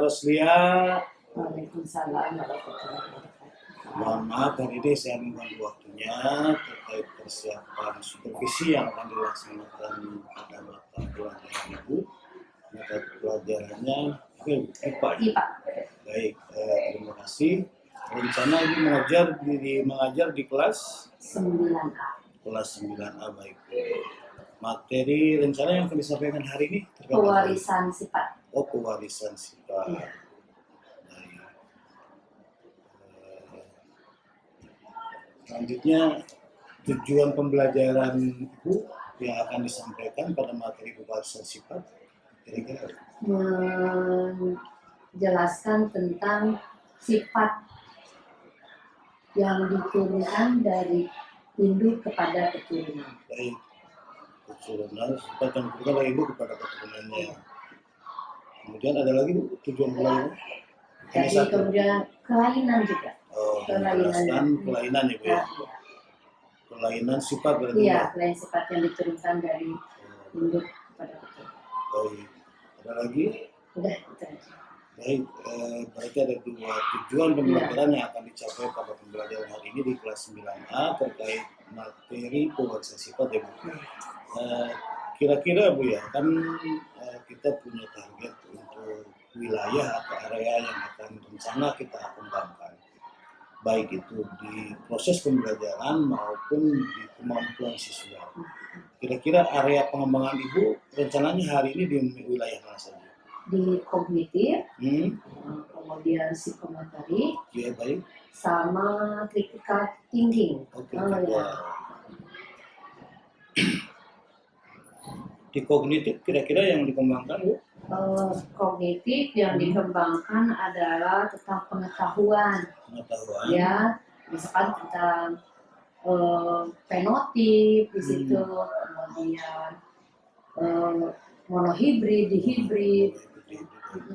Roslia. Waalaikumsalam warahmatullahi wabarakatuh. Mohon maaf hari ini saya mengganggu waktunya terkait persiapan supervisi yang akan dilaksanakan pada mata pelajaran Ibu. Mata pelajarannya IPA. Baik, terima kasih. Rencana Ibu mengajar di kelas 9A. Kelas 9A, baik. Materi rencana yang akan disampaikan hari ini terkait Pewarisan sifat. pewarisan sifat. Iya. Selanjutnya tujuan pembelajaran Ibu yang akan disampaikan pada materi pewarisan sifat kira-kira menjelaskan tentang sifat yang diturunkan dari induk kepada keturunan. Baik, keturunan sifat yang diturunkan dari induk kepada keturunannya. Kemudian ada lagi Bu, tujuan pelajaran? Jadi kemudian kelainan juga. Menjelaskan kelainan ya Bu ya. Kelainan sifat berarti. Iya, kelainan sifat yang diturunkan dari induk kepada keturunan. Baik, ada lagi? Udah, itu aja. Baik, berarti ada dua tujuan pembelajaran yang akan dicapai pada pembelajaran hari ini di kelas 9A terkait materi pewarisan sifat ya Bu. Kira-kira Bu ya, kan kita punya target untuk wilayah atau area yang akan rencana kita kembangkan. Baik itu di proses pembelajaran maupun di kemampuan siswa. Kira-kira area pengembangan Ibu rencananya hari ini di wilayah mana saja? Di kognitif, kemudian psikomotorik, Ya, baik. sama critical thinking. Oke, Ya. Di kognitif kira-kira yang dikembangkan Bu? Kognitif yang dikembangkan adalah tentang pengetahuan. Ya, misalkan tentang fenotip di situ, kemudian monohibrid, dihibrid,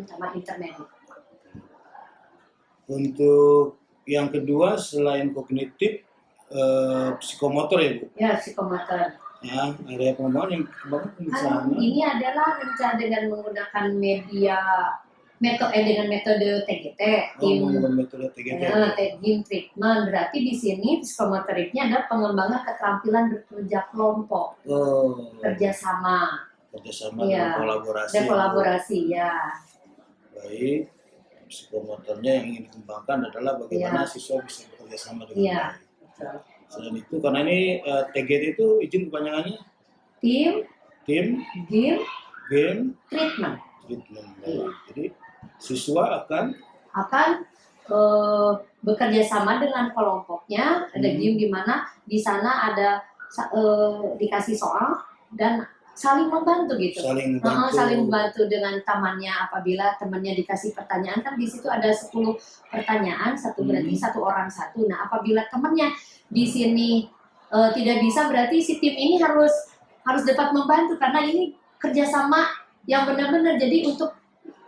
sama intermediate. Untuk yang kedua selain kognitif, psikomotor ya Bu? Ya, psikomotor. Ya, area pengembangan yang kembangkan di sana. Ini adalah rencana dengan menggunakan metode TGT, metode TGT. Team treatment. Berarti di sini psikomotoriknya adalah pengembangan keterampilan bekerja kelompok, kerjasama dan kolaborasi. Ya. Baik, psikomotornya yang ingin dikembangkan adalah bagaimana siswa bisa bekerja sama dengan baik. Selain itu, karena ini TGT itu izin kepanjangannya? Game, treatment. Jadi siswa akan bekerja sama dengan kelompoknya. Ada game di mana di sana ada dikasih soal dan saling membantu gitu. Saling membantu dengan temannya. Apabila temannya dikasih pertanyaan, kan di situ ada 10 pertanyaan, satu berarti satu orang satu. Nah, apabila temannya di sini tidak bisa, berarti si tim ini harus dapat membantu karena ini kerjasama yang benar-benar. Jadi untuk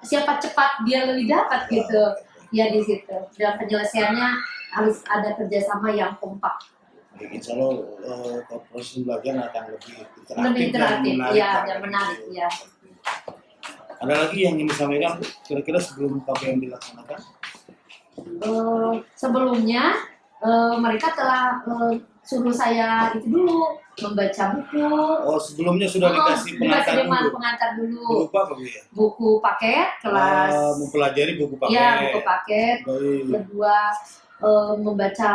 siapa cepat dia lebih dapat gitu. Ya di situ. Dan penyelesaiannya harus ada kerjasama yang kompak. Insya Allah proses pembelajaran akan lebih interaktif dan menarik. Ya. Ada lagi yang ingin disampaikan kira-kira sebelum KPM dilaksanakan? Sebelumnya mereka telah suruh saya itu dulu membaca buku. Sebelumnya sudah dikasih pengantar dulu. Buku apa Bu ya? Buku paket kelas. Mempelajari buku paket. Ya, buku paket. Kedua membaca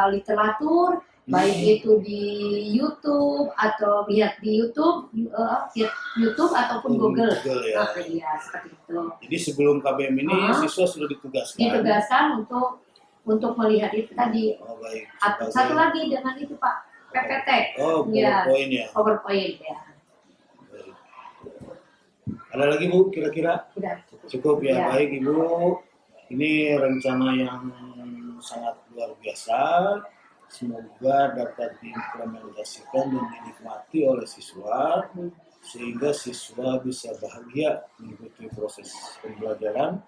literatur. Baik itu di YouTube atau lihat di YouTube ataupun Google. Ya. Iya, seperti itu. Jadi sebelum KBM ini siswa sudah ditugaskan untuk melihat itu tadi. Baik. Satu lagi dengan itu Pak, PPT. PowerPoint ya. PowerPoint ya. Baik. Ada lagi Bu kira-kira? Udah. Cukup ya. Baik Ibu. Ini rencana yang sangat luar biasa. Semoga dapat diimplementasikan dan dinikmati oleh siswa sehingga siswa bisa bahagia mengikuti proses pembelajaran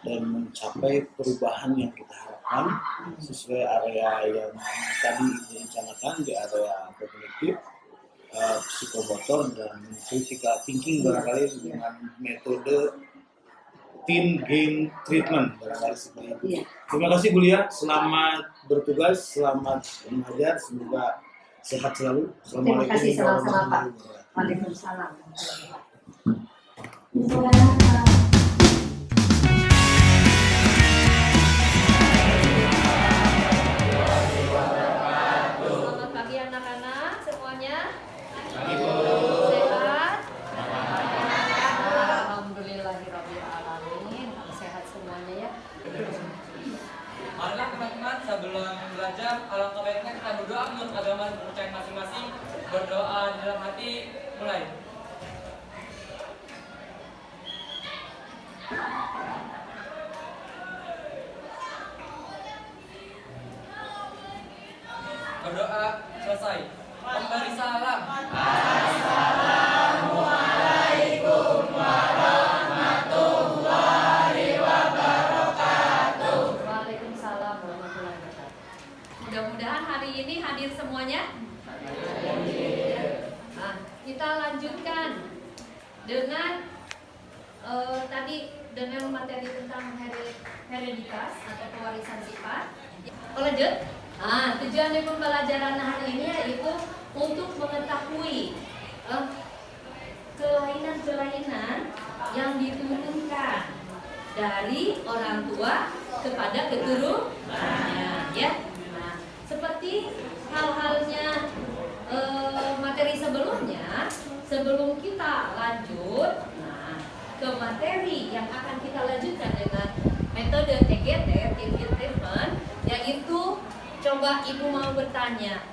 dan mencapai perubahan yang kita harapkan sesuai area yang tadi direncanakan di area kognitif, psikomotor dan critical thinking barangkali dengan metode teen gain treatment barangkali seperti itu. Iya. Terima kasih Bu Lia, selamat bertugas, selamat mengajar, semoga sehat selalu. Terima kasih sama-sama Pak. Waalaikumsalam. Selamat pagi anak-anak semuanya. Sehat? Alhamdulillahirrabbilalamin. Sehat semuanya ya. Marilah teman-teman sebelum belajar, alangkah baiknya kita berdoa menurut agama dan kepercayaan masing-masing. Berdoa di dalam hati, mulai. Berdoa selesai. Memberi salam. Assalamualaikum warahmatullahi wabarakatuh. Waalaikumsalam warahmatullahi wabarakatuh. Mudah-mudahan hari ini hadir semuanya. Nah, kita lanjutkan dengan tadi dengan materi tentang hereditas atau pewarisan sifat. Lanjut. Nah, tujuan dari pembelajaran hari ini yaitu untuk mengetahui kelainan-kelainan yang diturunkan dari orang tua kepada keturunannya, ya. Nah, seperti hal-halnya materi sebelumnya, sebelum kita lanjut, ke materi yang akan kita lanjutkan dengan metode TGT, Teen Gain Treatment, yaitu coba Ibu mau bertanya,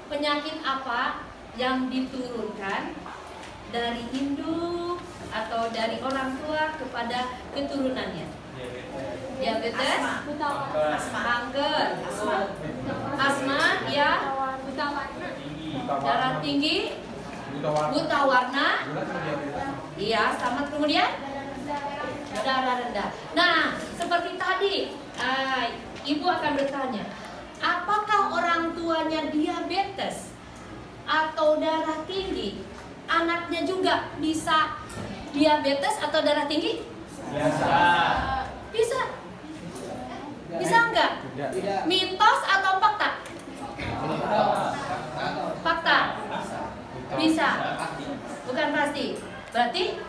penyakit apa yang diturunkan dari induk atau dari orang tua kepada keturunannya? Diabetes, kanker, asma, ya, darah tinggi, buta warna, iya, sama kemudian darah rendah. Nah, seperti tadi, Ibu akan bertanya, apakah orang tuanya diabetes atau darah tinggi, anaknya juga bisa diabetes atau darah tinggi? Biasa. Bisa? Bisa enggak? Mitos atau fakta? Fakta. Bisa. Bukan pasti. Berarti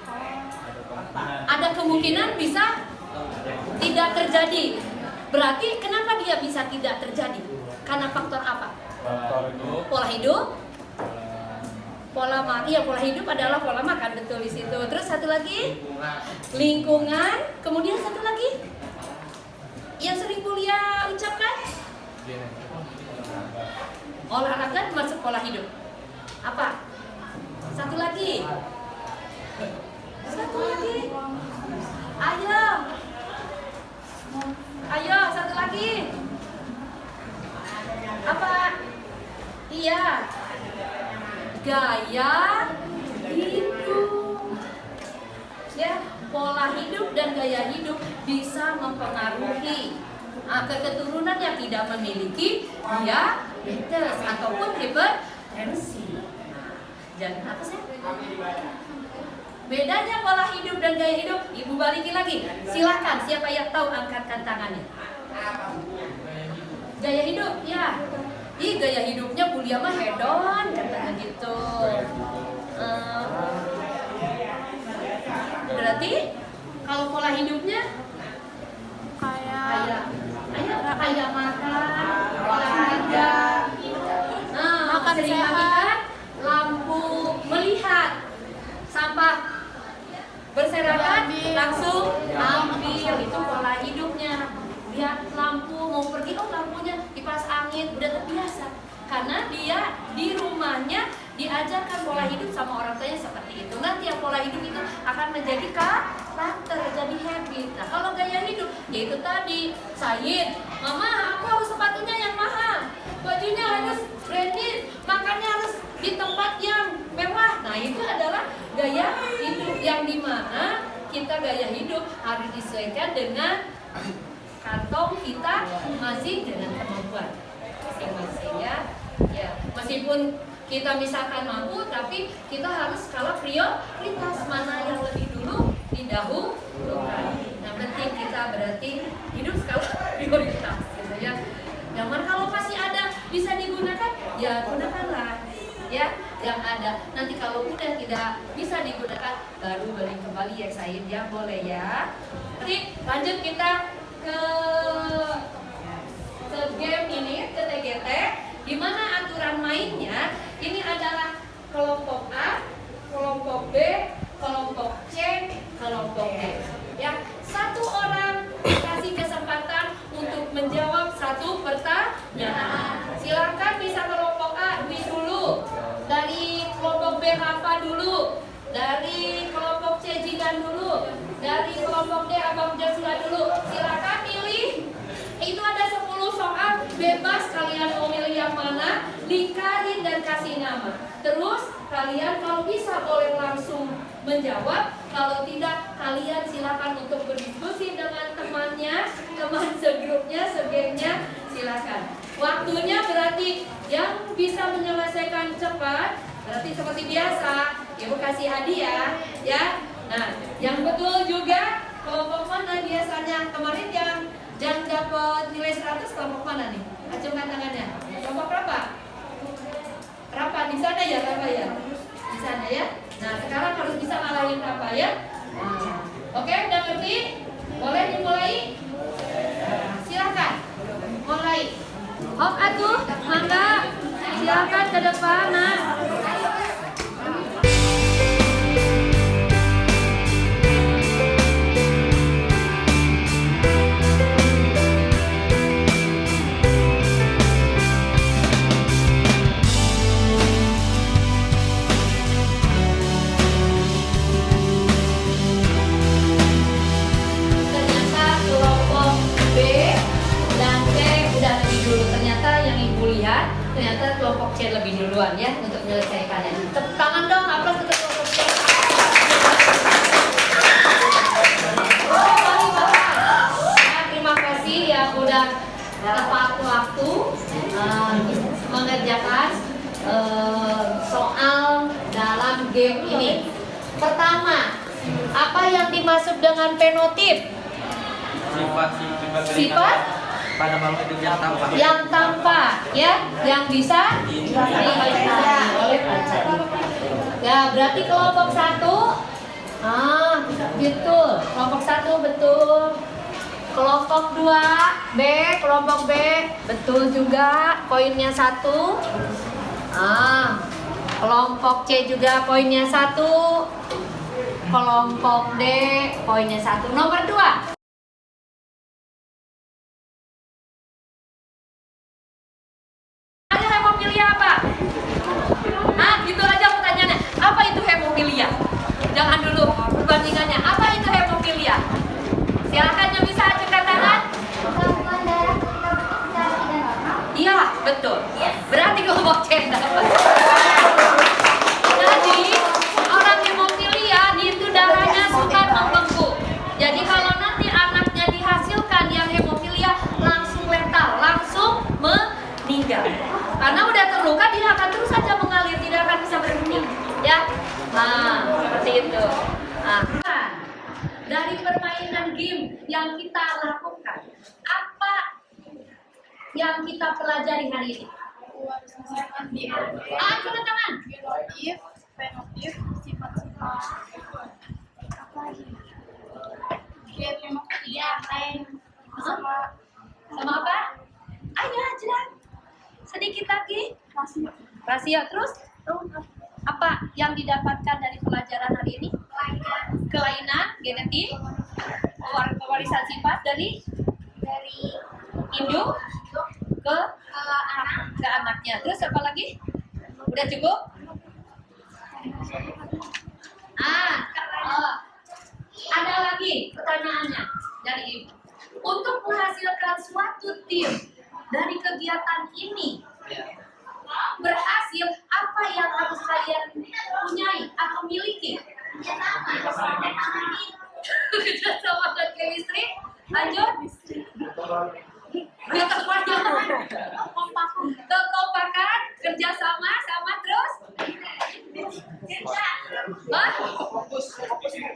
ada kemungkinan bisa tidak terjadi. Berarti kenapa dia bisa tidak terjadi? Karena faktor apa? Pola hidup. Pola hidup adalah pola makan, betul di situ. Terus satu lagi lingkungan. Kemudian satu lagi yang sering kuliah ucapkan, olahraga termasuk pola hidup. Apa? Satu lagi. Ayo, satu lagi. Apa? Iya. Gaya hidup. Ya, pola hidup dan gaya hidup bisa mempengaruhi keturunan yang tidak memiliki diabetes ataupun hipertensi. Jadi apa sih? Bedanya pola hidup dan gaya hidup, Ibu balikin lagi. Silakan, siapa yang tahu angkatkan tangannya. Gaya hidup, ya. Gaya hidupnya Bulia mah hedon, katanya gitu. Berarti kalau pola hidupnya kayak makan, olahraga, makan sering makan, lampu melihat, sampah berserakan langsung ambil, itu pola hidupnya. Lihat lampu mau pergi, lampunya kipas angin, udah terbiasa karena dia di rumahnya diajarkan pola hidup sama orang tuanya seperti itu. Nanti ya pola hidup itu akan menjadi karakter, jadi habit. Nah, kalau gaya hidup yaitu tadi, Said, mama aku harus sepatunya yang mahal, bajunya harus branded, makannya harus di tempat yang mewah. Nah, itu adalah gaya hidup yang dimana kita gaya hidup harus disesuaikan dengan kantong kita masih dengan kemampuan masing-masing, ya. Meskipun kita misalkan mampu, tapi kita harus skala prioritas mana yang lebih dulu didahului. berarti hidup sekali prioritas gitu ya. Yang mana kalau masih ada bisa digunakan, ya gunakanlah ya yang ada. Nanti kalau udah tidak bisa digunakan, baru beli kembali ya Said ya, boleh ya. Nanti lanjut kita ke game ini, ke TGT, di mana aturan mainnya ini adalah kelompok A, kelompok B, kelompok C, kelompok D. Ya, satu orang dikasih kesempatan untuk menjawab satu pertanyaan. Silakan bisa kelompok A Dwi dulu, dari kelompok B Rafa dulu, dari kelompok C Jidan dulu, dari kelompok D Abang Jasula dulu. Silakan pilih. Itu ada 10 soal, bebas kalian mau milih yang mana, dikarin dan kasih nama. Terus kalian kalau bisa boleh langsung menjawab, kalau tidak kalian silakan untuk berdiskusi dengan temannya, teman segrupnya, segengnya, silakan. Waktunya berarti yang bisa menyelesaikan cepat, berarti seperti biasa, ibu kasih hadiah ya. Nah, yang betul juga kelompok mana biasanya kemarin yang dapat nilai 100 kelompok mana nih? Acungkan tangannya. Kelompok berapa? Rafa di sana ya, Rafa ya? Di sana ya. Nah, sekarang harus bisa ngalahin Rafa ya. Nah, oke, udah ngerti? Boleh dimulai? Silakan. Mulai. Hop atuh, mangga. Silakan ke depan, Nak. Ternyata kelompok C lebih duluan ya untuk menyelesaikannya. Tepuk tangan dong, aplaus untuk kelompok C. Oh, mari Bapak. Ya, terima kasih yang udah tepat waktu mengerjakan soal dalam game ini. Pertama, apa yang dimaksud dengan fenotip? Sifat pada makhluk hidup yang tampak. Yang tampak, ya, yang bisa dilihat oleh panca. Ya, berarti kelompok 1, betul. Kelompok 1 betul. Kelompok 2 B, kelompok B betul juga. Poinnya 1. Kelompok C juga poinnya 1. Kelompok D poinnya 1. Nomor 2. Hemofilia apa? Gitu aja pertanyaannya. Apa itu hemofilia? Jangan dulu perbandingannya. Apa itu hemofilia? Silakan yang bisa acungkan tangan. Iya, betul. Berarti kelompok C dapat. Jadi orang hemofilia itu darahnya suka membengkak. Jadi kalau nanti anaknya dihasilkan yang hemofilia langsung letal, langsung meninggal. Karena udah terluka, dia akan terus saja mengalir, tidak akan bisa berhenti, ya. Seperti itu. Dari permainan game yang kita lakukan, apa yang kita pelajari hari ini? Angkat tangan. Fenotip, sifat-sifat. Apa lagi? Hemofilia, sama apa? Ayo, jelas. Sedikit lagi. Rasio. Terus apa yang didapatkan dari pelajaran hari ini? Kelainan genetik, pewarisan sifat dari induk ke anaknya. Terus apa lagi? Udah cukup? Ada lagi pertanyaannya dari Ibu. Untuk menghasilkan suatu tim dari kegiatan ini berhasil, apa yang harus kalian punyai atau miliki? Kerjasama dan chemistry. Lanjut. Kekompakan, kerjasama, sama terus.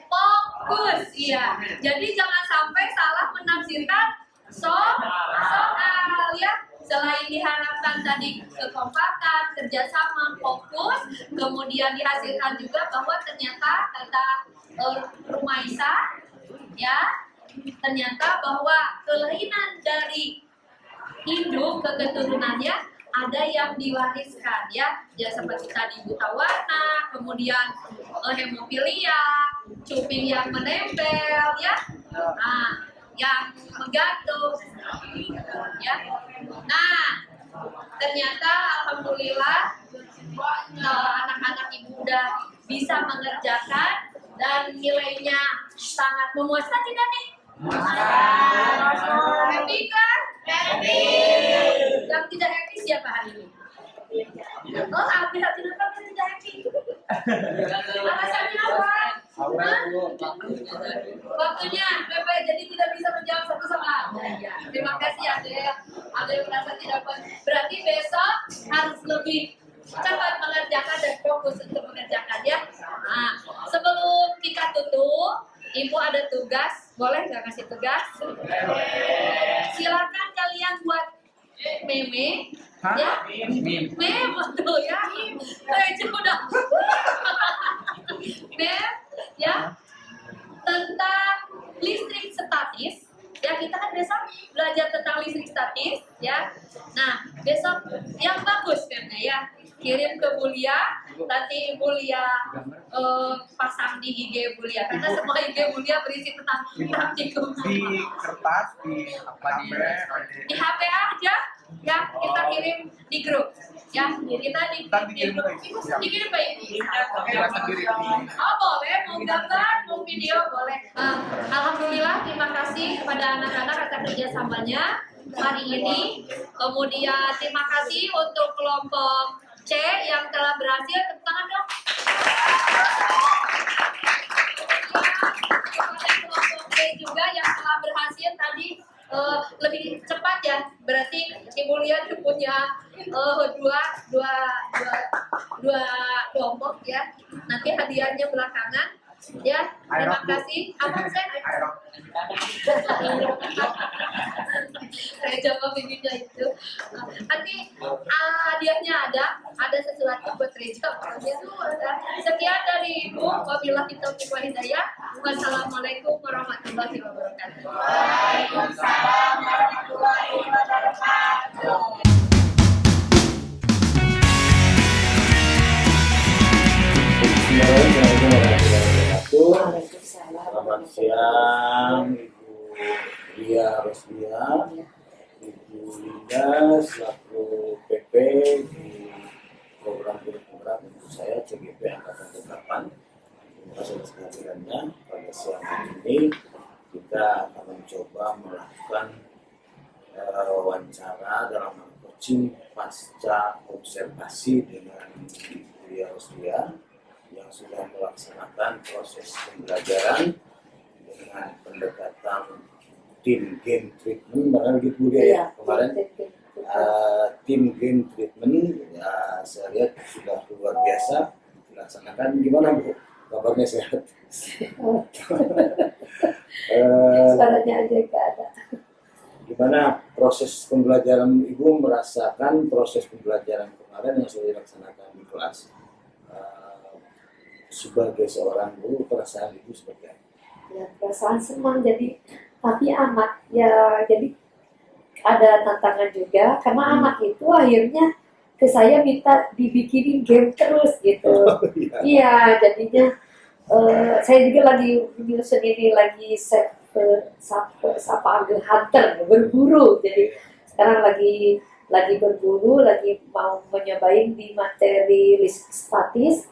Fokus, iya. Jadi jangan sampai salah menghasilkan soal ya. Selain diharapkan tadi kekompakan, kerjasama, fokus, kemudian dihasilkan juga bahwa ternyata kata Rumaisa ya, ternyata bahwa kelainan dari induk ke keturunannya ada yang diwariskan ya seperti tadi buta warna, kemudian hemofilia, cuping yang menempel ya, yang menggantung ya. Nah, ternyata alhamdulillah anak-anak ibu udah bisa mengerjakan dan nilainya sangat memuaskan tidak nih? Happy kan? Happy. Yang tidak happy siapa hari ini? Oh, hampir tidak happy. Alasannya apa? Waktunya Pepe jadi tidak bisa menjawab satu sama lain. Terima kasih ada yang merasa tidak dapat. Berarti besok harus lebih cepat mengerjakan dan fokus untuk mengerjakan ya. Nah, sebelum kita tutup, Ibu ada tugas, boleh nggak kasih tugas? Silakan kalian buat meme, ya? Meme betul ya? Udah. Meme, ya? Tentang listrik statis. Ya, kita kan besok belajar tentang listrik statis, ya. Nah, besok yang bagus memnya ya. Kirim ke Bulia, nanti Bulia pasang di IG Bulia karena semua IG Bulia berisi tentang praktikum. Di kertas, di HP aja, ya kita kirim di grup, ya kita dikirim ke Ibu. Oh boleh, mau gambar, mau video boleh. Alhamdulillah, terima kasih kepada anak-anak atas kerjasamanya hari ini. Kemudian terima kasih untuk kelompok C yang telah berhasil, tepuk tangan dong. Kelompok C juga yang telah berhasil tadi lebih cepat ya, berarti Ibu lihat punya dua kelompok ya. Nanti hadiahnya belakangan ya. Terima kasih. Abang saya saya coba begini itu. Nanti hadiahnya ada sesuatu buat Reza. Sekian dari Ibu. Wabillahi taufiq wal hidayah. Wassalamualaikum warahmatullahi wabarakatuh. Waalaikumsalam warahmatullahi wabarakatuh. Assalamualaikum warahmatullahi wabarakatuh. Selamat siang Ibu Lia Roslia, Ibu Linda selaku PP di program program untuk saya CGP Angkatan 8. Terima kasih atas kehadirannya. Pada siang hari ini kita akan mencoba melakukan wawancara dalam coaching pasca observasi dengan Ibu Lia Roslia yang sudah melaksanakan proses pembelajaran dengan pendekatan tim game treatment, bahkan gitu Bu ya kemarin tim game treatment ya, saya lihat sudah luar biasa dilaksanakan. Gimana Bu? Kabarnya sehat? Suaranya aja nggak ada. Gimana proses pembelajaran? Ibu merasakan proses pembelajaran kemarin yang sudah dilaksanakan di kelas? Sebagai seorang guru, perasaan Ibu seperti apa? Ya, perasaan senang tapi anak ya jadi ada tantangan juga karena anak itu akhirnya ke saya minta dibikinin game terus gitu. Iya, jadinya saya juga lagi sendiri lagi sapa hunter berburu, jadi sekarang lagi berburu, lagi mau menyobain di materi listrik statis.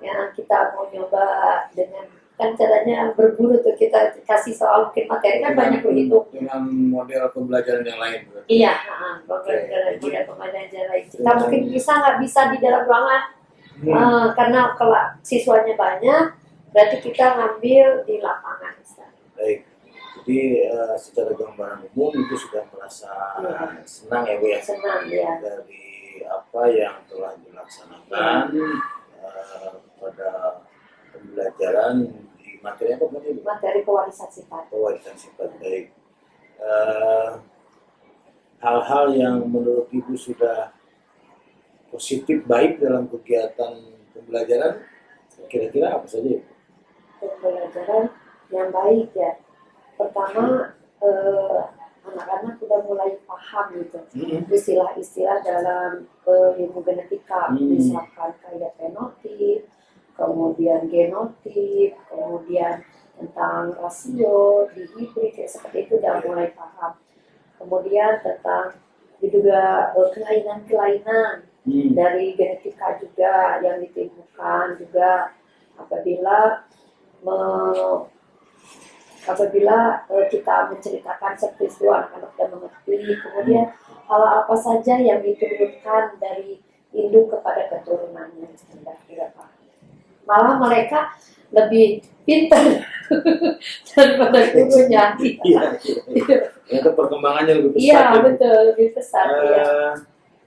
Ya, kita mau nyoba dengan kan caranya berburu tuh, kita kasih soal mungkin materi kan banyak berhitung dengan model pembelajaran yang lain. Iya, model pembelajaran yang lain kita mungkin nggak bisa di dalam ruangan karena kalau siswanya banyak berarti kita ngambil di lapangan. Baik, jadi secara gambaran umum itu sudah merasa senang ya Bu ya? Senang ya. Dari apa yang telah dilaksanakan pada pembelajaran di materi apa Bu? Materi pewarisan sifat. Pewarisan sifat, baik. hal-hal yang menurut Ibu sudah positif baik dalam kegiatan pembelajaran, kira-kira apa saja Ibu? Pembelajaran yang baik ya. Pertama, anak-anak sudah mulai paham gitu istilah-istilah dalam ilmu genetika, misalkan kayak fenotip, kemudian genotip, kemudian tentang rasio, dihibrid, kayak seperti itu udah mulai paham. Kemudian tentang juga kelainan-kelainan dari genetika juga yang ditimbulkan juga apabila kita menceritakan seperti itu, anak-anak dan mengerti. Kemudian hal apa saja yang diturunkan dari induk kepada keturunannya, malah mereka lebih pintar daripada gurunya. Iya. Itu perkembangannya lebih pesat. Iya, betul, lebih pesat. Ya.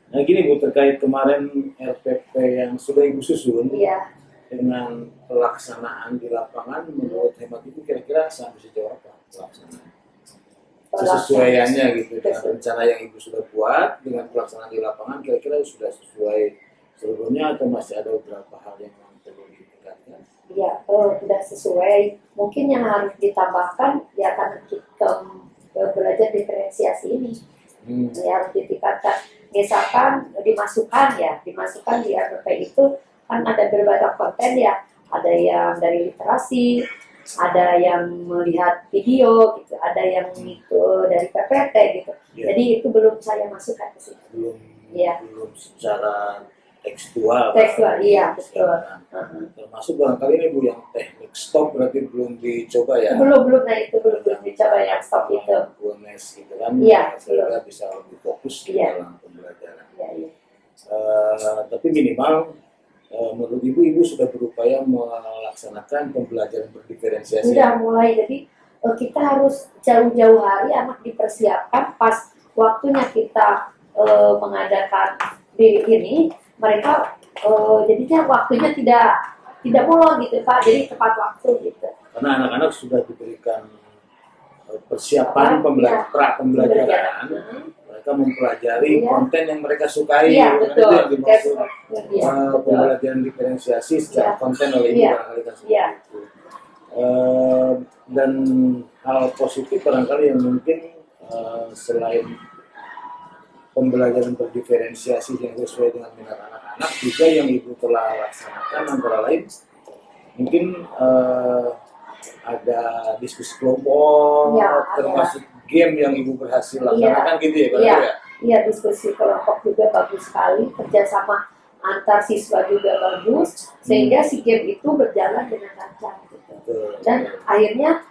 Nah gini Bu, terkait kemarin RPP yang sudah Ibu susun, Iya. dengan pelaksanaan di lapangan, menurut hemat Ibu kira-kira sampai sejauh apa pelaksanaan? Sesuaiannya gitu, dengan rencana yang Ibu sudah buat, dengan pelaksanaan di lapangan, kira-kira sudah sesuai seluruhnya atau masih ada beberapa hal yang perlu ditingkatkan? Iya, sudah sesuai. Mungkin yang harus ditambahkan ya karena kita belajar diferensiasi ini, ya harus ditingkatkan. Misalkan dimasukkan di RPP itu kan ada berbagai konten ya, ada yang dari literasi, ada yang melihat video gitu, ada yang itu dari PPT gitu. Ya. Jadi itu belum saya masukkan ke situ. Belum secara tekstual. Iya betul. Termasuk barangkali ini Bu yang teknik stop berarti belum dicoba ya? Belum, nah itu belum dicoba yang stop itu. Buanes gitu kan? Iya. Sehingga bisa lebih fokus dalam pembelajaran. Iya. Tapi minimal menurut Ibu sudah berupaya melaksanakan pembelajaran berdiferensiasi. Sudah mulai, jadi kita harus jauh-jauh hari anak dipersiapkan pas waktunya kita mengadakan di ini, mereka jadinya waktunya tidak molor gitu Pak, jadi tepat waktu gitu. Karena anak-anak sudah diberikan persiapan pembelajaran, mereka mempelajari konten yang mereka sukai. Iya, betul. Itu yang dimaksud pembelajaran diferensiasi secara konten oleh Ibu barangkali kan seperti itu. Dan hal positif barangkali yang mungkin selain pembelajaran berdiferensiasi yang sesuai dengan minat anak-anak, juga yang Ibu telah laksanakan antara lain mungkin ada diskusi kelompok, termasuk game yang Ibu berhasil laksanakan gitu ya Pak? Iya, diskusi kelompok juga bagus sekali, kerjasama antar siswa juga bagus, sehingga si game itu berjalan dengan lancar gitu. Dan akhirnya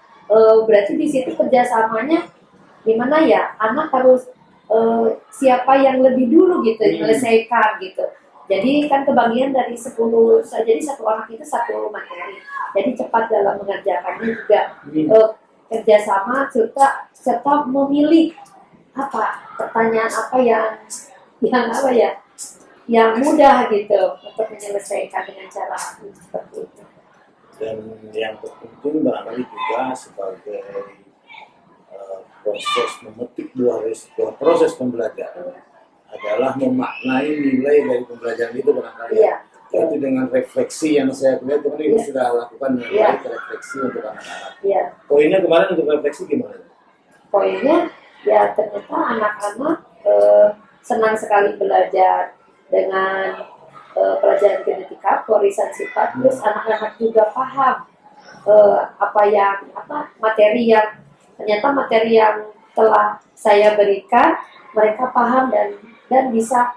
berarti di situ kerjasamanya gimana ya, anak harus siapa yang lebih dulu gitu menyelesaikan gitu. Jadi kan kebagian dari 10, jadi satu anak itu satu materi. Jadi cepat dalam mengerjakannya juga, kerjasama serta memilih pertanyaan apa yang mudah gitu untuk menyelesaikan dengan cara seperti itu. Dan yang terpenting barangkali juga sebagai proses memetik buah proses pembelajaran adalah memaknai nilai dari pembelajaran itu barangkali. Yaitu dengan refleksi yang saya lihat teman Ibu sudah lakukan dengan baik, refleksi untuk anak-anak. Poinnya kemarin untuk refleksi gimana? Poinnya ya ternyata anak-anak senang sekali belajar dengan pelajaran genetika, warisan sifat, terus anak-anak juga paham materi yang telah saya berikan, mereka paham dan bisa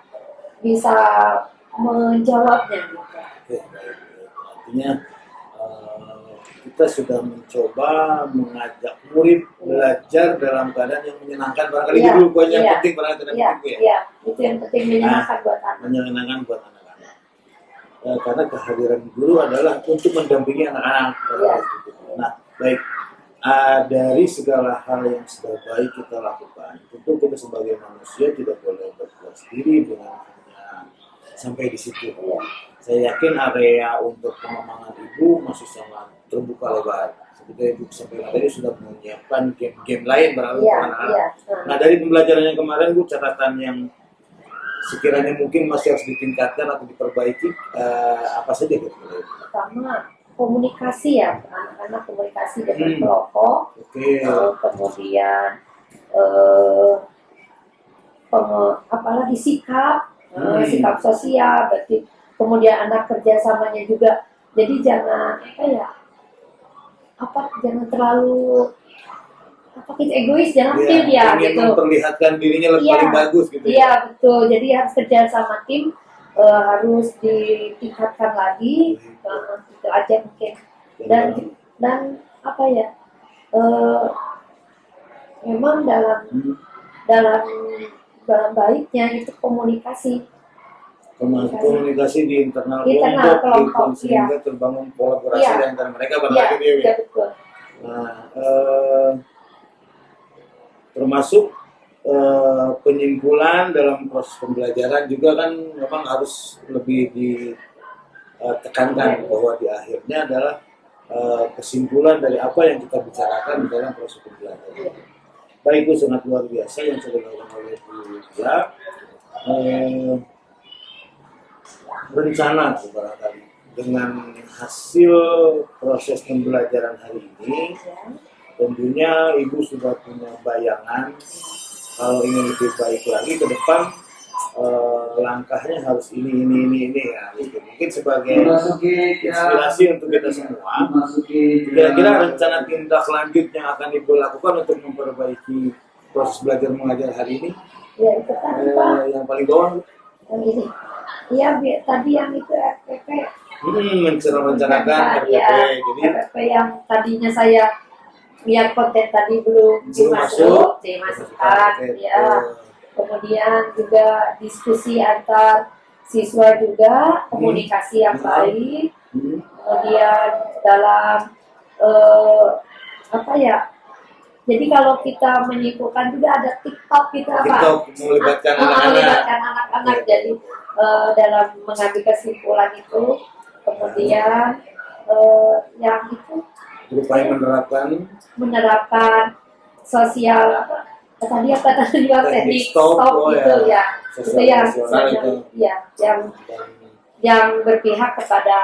menjawabnya gitu. Oke, baik. Artinya kita sudah mencoba mengajak murid belajar dalam keadaan yang menyenangkan. Barangkali itu dulu poin yang penting barangkali penting Iya, itu yang penting, menyenangkan buat anak. Menyenangkan buat anak-anak. Karena kehadiran guru adalah untuk mendampingi anak-anak. Nah, baik. Dari segala hal yang sudah baik kita lakukan, tentu kita sebagai manusia tidak boleh berpuas diri dengan hanya sampai di situ. Saya yakin area untuk pengembangan Ibu masih sangat terbuka lebar. Kita Ibu sampaikan tadi sudah menyiapkan game-game lain barangkali Iya, untuk anak-anak. iya. Nah dari pembelajaran yang kemarin Bu, catatan yang sekiranya mungkin masih harus ditingkatkan atau diperbaiki apa saja kira-kira? Pertama komunikasi ya, anak-anak komunikasi dengan Hmm. kelompok. Oke. Kemudian apalagi sikap, sikap sosial, berarti kemudian anak kerjasamanya juga. Jadi jangan jangan terlalu kita egois, jangan tim ya ingin gitu. memperlihatkan dirinya lebih Iya. paling bagus gitu. Iya betul. Jadi harus kerja sama tim, harus ditingkatkan lagi. Itu aja mungkin. Dan apa ya? Memang dalam baiknya itu komunikasi Komunikasi di internal Internal kelompok, kelompok, sehingga terbangun kolaborasi Iya. di antara mereka ya, barangkali ya. ya betul. Nah, termasuk penyimpulan dalam proses pembelajaran juga kan memang harus lebih ditekankan bahwa di akhirnya adalah kesimpulan dari apa yang kita bicarakan di dalam proses pembelajaran. Baik, itu sangat luar biasa yang sudah dilakukan oleh Bu Lia. Rencana barangkali dengan hasil proses pembelajaran hari ini, tentunya Ibu sudah punya bayangan kalau ingin lebih baik lagi ke depan, langkahnya harus ini ya. Gitu. Mungkin sebagai inspirasi untuk kita semua, kira-kira rencana tindak lanjut yang akan Ibu lakukan untuk memperbaiki proses belajar mengajar hari ini, Ya itu tadi Pak, yang paling bawah. yang ini. Iya tadi yang itu FPP. Merencanakan RPP, Ya, jadi FPP yang tadinya saya lihat konten tadi belum dimasukkan, ya. Kemudian juga diskusi antar siswa juga, komunikasi yang baik. Kemudian dalam jadi kalau kita menyimpulkan juga ada TikTok gitu TikTok melibatkan anak-anak. Jadi dalam mengambil kesimpulan itu, kemudian yang itu berupaya menerapkan sosial tadi teknik stop itu ya, itu yang berpihak kepada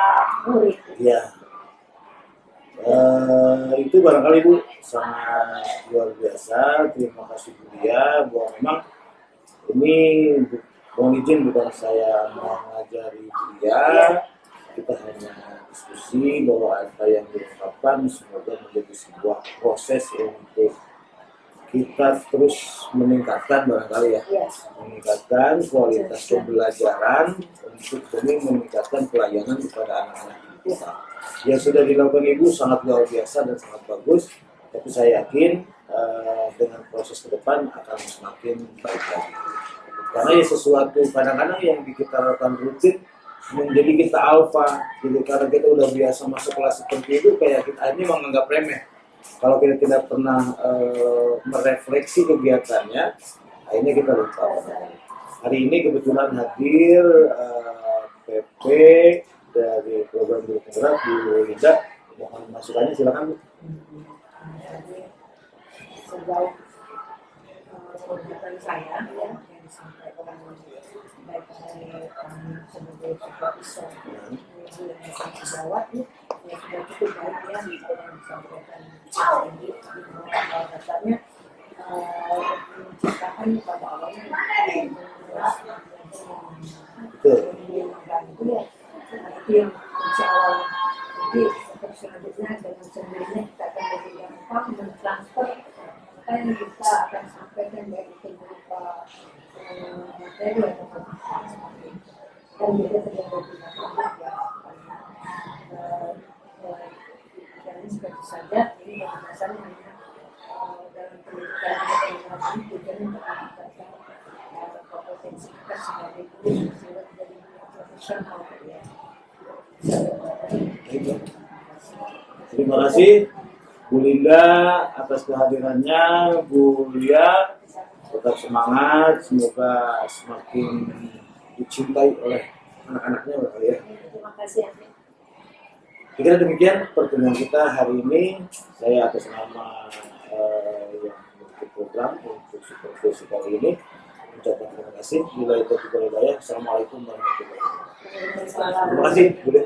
murid. Iya. Itu barangkali Bu sangat luar biasa. Terima kasih Bu Lia, bahwa memang ini mohon izin bukan saya mengajari Bu Lia, kita hanya diskusi bahwa apa yang diungkapkan semoga menjadi sebuah proses untuk kita terus meningkatkan barangkali ya, meningkatkan kualitas pembelajaran untuk demi meningkatkan pelayanan kepada anak-anak kita. Yang sudah dilakukan Ibu sangat luar biasa dan sangat bagus, tapi saya yakin dengan proses ke depan akan semakin baik lagi. Karena ya sesuatu kadang-kadang yang kita lakukan rutin menjadi kita alfa, jadi karena kita udah biasa masuk kelas seperti itu, kayak kita ini menganggap remeh. Kalau kita tidak pernah merefleksi kegiatannya, akhirnya kita lupa. Hari ini kebetulan hadir PP dari program guru penggerak Bu Linda. Mohon masukannya, silakan Bu. Sejauh kegiatan saya yang disampaikan baik dari kami sebagai supervisor ibu yang akan dijawab ya sudah cukup baik ya yang disampaikan ini bahwa dasarnya menciptakan pada awalnya itu ya itu yang kunci awalnya. Jadi selanjutnya dengan sendirinya kita akan lebih gampang mentransfer apa yang kita akan sampaikan baik itu berupa materi atau dan juga terdapat dan seperti saja ini pada dasarnya hanya dalam pendidikan dan tujuan untuk meningkatkan kompetensi kita sebagai guru sehingga menjadi profesional ya. Terima kasih Bu Linda atas kehadirannya. Bu Lia tetap semangat, semoga semakin dicintai oleh anak-anaknya ya. Terima kasih. Kira demikian pertemuan kita hari ini. Saya atas nama yang mengikuti program untuk supervisi kali ini ucapkan terima kasih. Bila itu kita Assalamualaikum warahmatullahi wabarakatuh. Terima kasih, Budi.